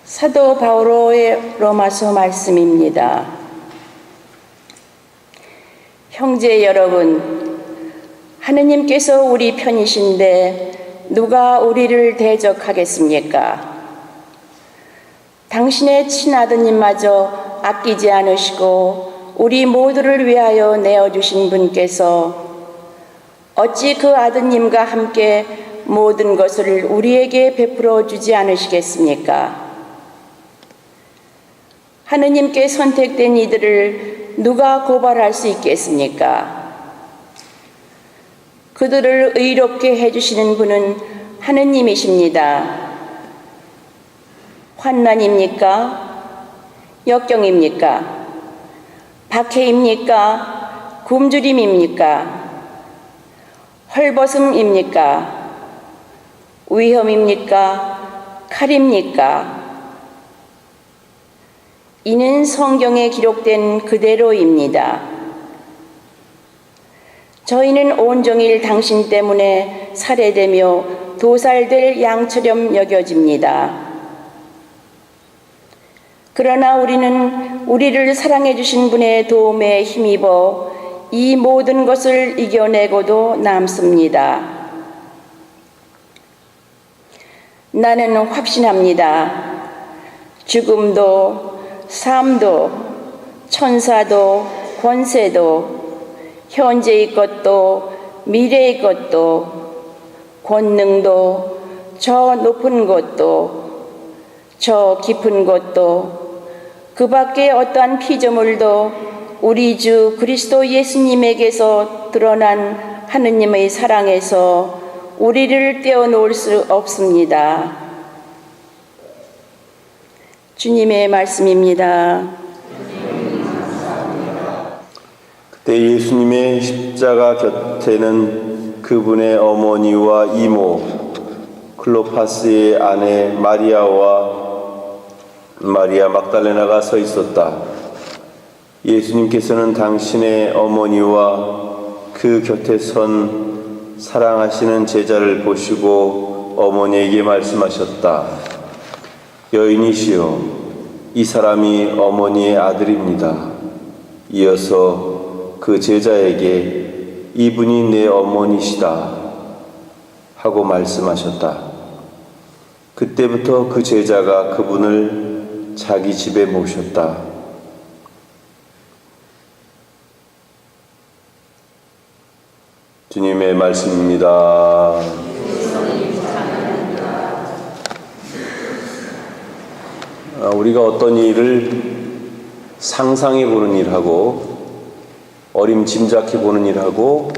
사도 바오로의 로마서 말씀입니다. 형제 여러분, 하느님께서 우리 편이신데 누가 우리를 대적하겠습니까? 당신의 친아드님마저 아끼지 않으시고 우리 모두를 위하여 내어주신 분께서 어찌 그 아드님과 함께 모든 것을 우리에게 베풀어 주지 않으시겠습니까? 하느님께 선택된 이들을 누가 고발할 수 있겠습니까? 그들을 의롭게 해주시는 분은 하느님이십니다. 환난입니까? 역경입니까? 박해입니까? 굶주림입니까? 헐벗음입니까? 위험입니까? 칼입니까? 이는 성경에 기록된 그대로입니다. 저희는 온종일 당신 때문에 살해되며 도살될 양처럼 여겨집니다. 그러나 우리는 우리를 사랑해 주신 분의 도움에 힘입어 이 모든 것을 이겨내고도 남습니다. 나는 확신합니다. 죽음도 삶도 천사도 권세도 현재의 것도 미래의 것도 권능도 저 높은 것도 저 깊은 것도 그 밖에 어떠한 피조물도 우리 주 그리스도 예수님에게서 드러난 하느님의 사랑에서 우리를 떼어놓을 수 없습니다. 주님의 말씀입니다. 그때 예수님의 십자가 곁에는 그분의 어머니와 이모, 클로파스의 아내 마리아와 마리아 막달레나가 서 있었다. 예수님께서는 당신의 어머니와 그 곁에 선 사랑하시는 제자를 보시고 어머니에게 말씀하셨다. 여인이시여, 이 사람이 어머니의 아들입니다. 이어서 그 제자에게 이분이 내 어머니시다 하고 말씀하셨다. 그때부터 그 제자가 그분을 자기 집에 모셨다. 주님의 말씀입니다. 우리가 어떤 일을 상상해 보는 일하고 어림짐작해 보는 일하고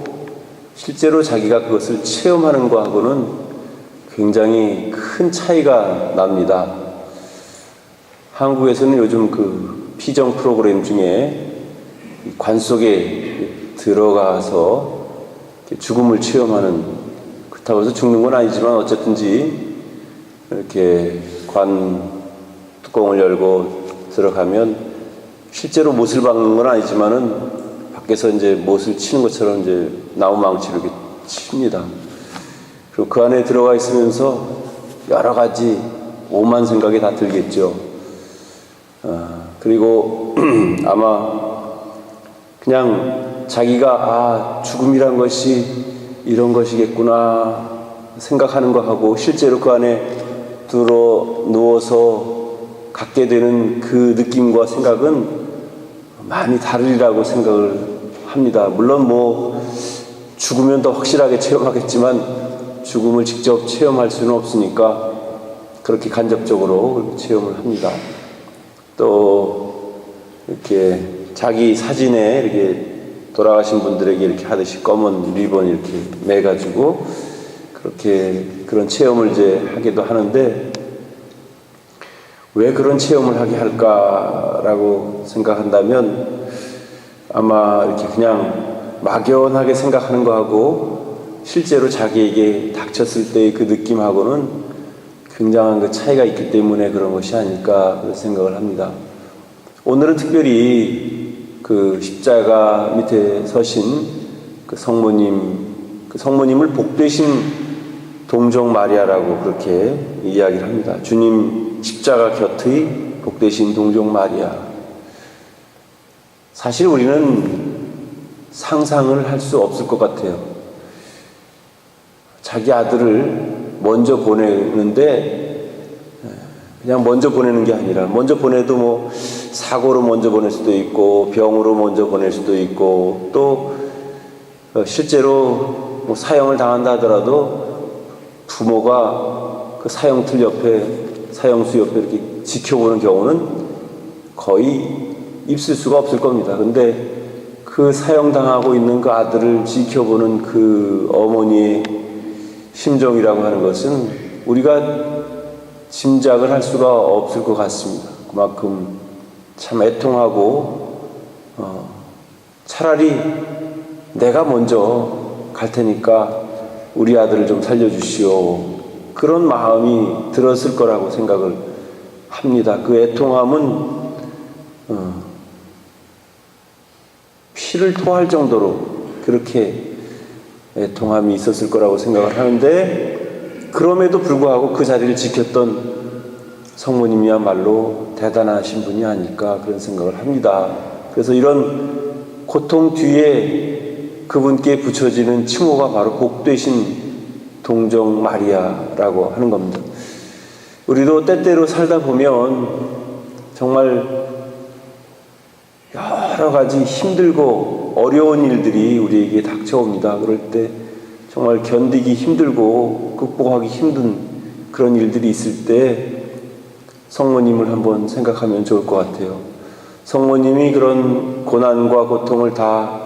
실제로 자기가 그것을 체험하는 것하고는 굉장히 큰 차이가 납니다. 한국에서는 요즘 그 피정 프로그램 중에 관 속에 들어가서 죽음을 체험하는, 그렇다고 해서 죽는 건 아니지만 어쨌든지 이렇게 관 뚜껑을 열고 들어가면 실제로 못을 박는 건 아니지만은 밖에서 이제 못을 치는 것처럼 이제 나무망치로 이렇게 칩니다. 그리고 그 안에 들어가 있으면서 여러 가지 오만 생각이 다 들겠죠. 그리고 아마 그냥 자기가 죽음이란 것이 이런 것이겠구나 생각하는 것하고 실제로 그 안에 들어 누워서 갖게 되는 그 느낌과 생각은 많이 다르리라고 생각을 합니다. 물론 죽으면 더 확실하게 체험하겠지만 죽음을 직접 체험할 수는 없으니까 그렇게 간접적으로 체험을 합니다. 또 이렇게 자기 사진에 이렇게 돌아가신 분들에게 이렇게 하듯이 검은 리본 이렇게 매가지고 그렇게 그런 체험을 이제 하기도 하는데, 왜 그런 체험을 하게 할까라고 생각한다면 아마 이렇게 그냥 막연하게 생각하는 거하고 실제로 자기에게 닥쳤을 때의 그 느낌하고는 굉장한 그 차이가 있기 때문에 그런 것이 아닐까 그런 생각을 합니다. 오늘은 특별히 그 십자가 밑에 서신 그 성모님을 복되신 동정 마리아라고 그렇게 이야기를 합니다. 주님 십자가 곁의 복되신 동정 마리아. 사실 우리는 상상을 할 수 없을 것 같아요. 자기 아들을 먼저 보내는데 그냥 먼저 보내는 게 아니라, 먼저 보내도 뭐 사고로 먼저 보낼 수도 있고 병으로 먼저 보낼 수도 있고, 또 실제로 뭐 사형을 당한다 하더라도 부모가 그 사형틀 옆에, 사형수 옆에 이렇게 지켜보는 경우는 거의 있을 수가 없을 겁니다. 근데 그 사형당하고 있는 그 아들을 지켜보는 그 어머니의 심정이라고 하는 것은 우리가 짐작을 할 수가 없을 것 같습니다. 그만큼 참 애통하고, 차라리 내가 먼저 갈 테니까 우리 아들을 좀 살려주시오, 그런 마음이 들었을 거라고 생각을 합니다. 그 애통함은 피를 토할 정도로 그렇게 애통함이 있었을 거라고 생각을 하는데, 그럼에도 불구하고 그 자리를 지켰던 성모님이야말로 대단하신 분이 아닐까, 그런 생각을 합니다. 그래서 이런 고통 뒤에 그분께 붙여지는 칭호가 바로 복되신 동정 마리아라고 하는 겁니다. 우리도 때때로 살다 보면 정말 여러 가지 힘들고 어려운 일들이 우리에게 닥쳐옵니다. 그럴 때 정말 견디기 힘들고 극복하기 힘든 그런 일들이 있을 때 성모님을 한번 생각하면 좋을 것 같아요. 성모님이 그런 고난과 고통을 다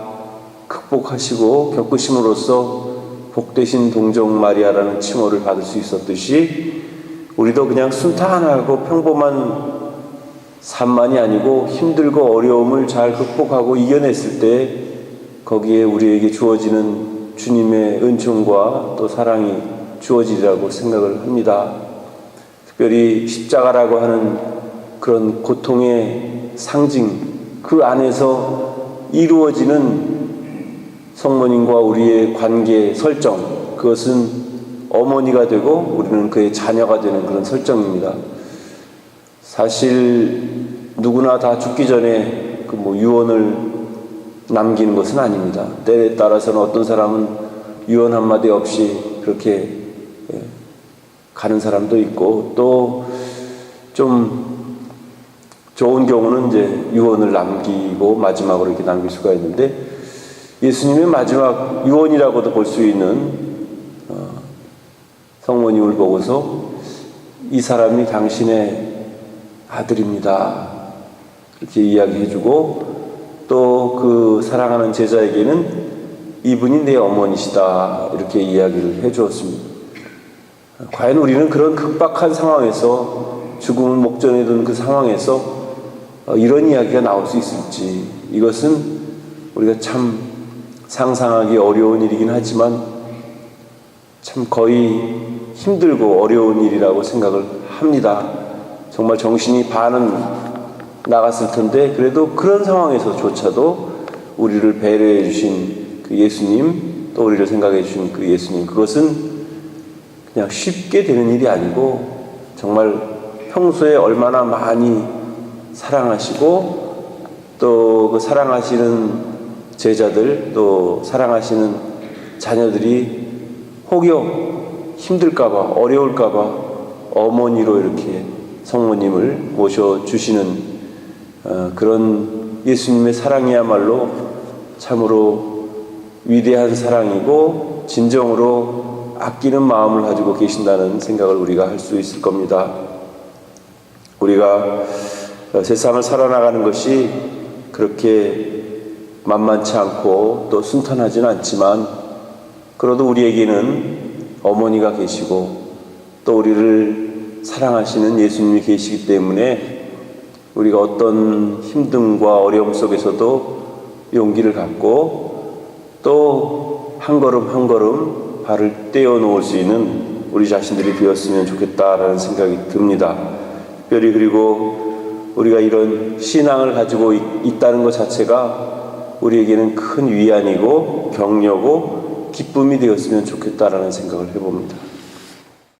극복하시고 겪으심으로써 복되신 동정 마리아라는 칭호를 받을 수 있었듯이, 우리도 그냥 순탄하고 평범한 삶만이 아니고 힘들고 어려움을 잘 극복하고 이겨냈을 때 거기에 우리에게 주어지는 주님의 은총과 또 사랑이 주어지리라고 생각을 합니다. 특별히 십자가라고 하는 그런 고통의 상징, 그 안에서 이루어지는 성모님과 우리의 관계 설정, 그것은 어머니가 되고 우리는 그의 자녀가 되는 그런 설정입니다. 사실 누구나 다 죽기 전에 그 뭐 유언을 남기는 것은 아닙니다. 때에 따라서는 어떤 사람은 유언 한마디 없이 그렇게 가는 사람도 있고, 또 좀 좋은 경우는 이제 유언을 남기고 마지막으로 이렇게 남길 수가 있는데, 예수님의 마지막 유언이라고도 볼 수 있는 성모님을 보고서 이 사람이 당신의 아들입니다, 이렇게 이야기해주고, 또 그 사랑하는 제자에게는 이분이 내 어머니시다, 이렇게 이야기를 해주었습니다. 과연 우리는 그런 극박한 상황에서, 죽음을 목전에 둔 그 상황에서 이런 이야기가 나올 수 있을지, 이것은 우리가 참 상상하기 어려운 일이긴 하지만 참 거의 힘들고 어려운 일이라고 생각을 합니다. 정말 정신이 반은 나갔을 텐데, 그래도 그런 상황에서조차도 우리를 배려해 주신 그 예수님, 또 우리를 생각해 주신 그 예수님, 그것은 그냥 쉽게 되는 일이 아니고 정말 평소에 얼마나 많이 사랑하시고, 또 그 사랑하시는 제자들, 또 사랑하시는 자녀들이 혹여 힘들까봐, 어려울까봐 어머니로 이렇게 성모님을 모셔주시는 그런 예수님의 사랑이야말로 참으로 위대한 사랑이고 진정으로 아끼는 마음을 가지고 계신다는 생각을 우리가 할 수 있을 겁니다. 우리가 세상을 살아나가는 것이 그렇게 만만치 않고 또 순탄하지는 않지만, 그래도 우리에게는 어머니가 계시고 또 우리를 사랑하시는 예수님이 계시기 때문에 우리가 어떤 힘듦과 어려움 속에서도 용기를 갖고 또 한 걸음 한 걸음 발을 떼어놓을 수 있는 우리 자신들이 되었으면 좋겠다라는 생각이 듭니다. 특별히 그리고 우리가 이런 신앙을 가지고 있다는 것 자체가 우리에게는 큰 위안이고 격려고 기쁨이 되었으면 좋겠다라는 생각을 해봅니다.